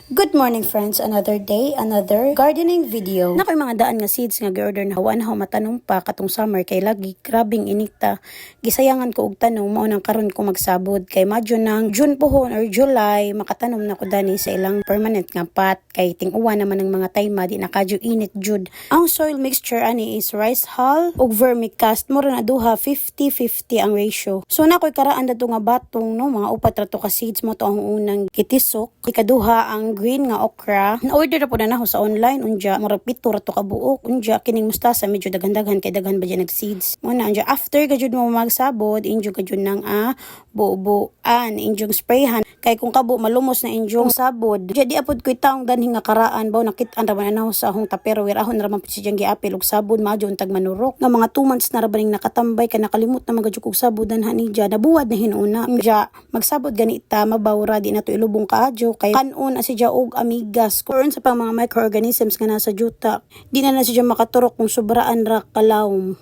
Good morning friends, another day, another gardening video. Nakoy mga daan nga seeds nga gi-order na hawan haw matanong pa katong summer kay lagi grabing inikta. Gisayangan ko og tanom mao nang karon ko magsabod kay madyo nang June pohon or July makatanom na ko dani sa ilang permanent nga pot kay ting-uwa naman ng mga tayma di na kadyo init jud. Ang soil mixture ani is rice hull ug vermicast mo na duha 50-50 ang ratio. So nakoy karaan dato nga batong no mga upat ra to ka seeds mo to ang unang gitisok, ikaduha ang green nga okra. Na-order na po na naho sa online. Unja, murag pito rato ka buok. Unja, kining mustasa, medyo daghan-daghan kay daghan ba dyan nag-seeds. Muna, unja, after kajud mo magsabod, injo kajud ng buo-buan, injong sprayhan. Kay kung kabo, malumos na injong sabod. Unja, di apod ko'y taong danhing nga karaan. Baw, nakitaan raman na naho sa akong taperware. Ahon raman po siya giapil og sabod, madyo untag manurok. Nga mga 2 months na rabaning nakatambay, ka nakalimot na magajug og sabodan hanidja. Nabuwad na hinuna. Unja, magsabod ganita, mabawra, di na to ilubong kaadyo. Kay kanon asya og amigas kuron sa pang mga microorganisms nga nasa juta di na siya makaturok kung sobraan ra kalawom.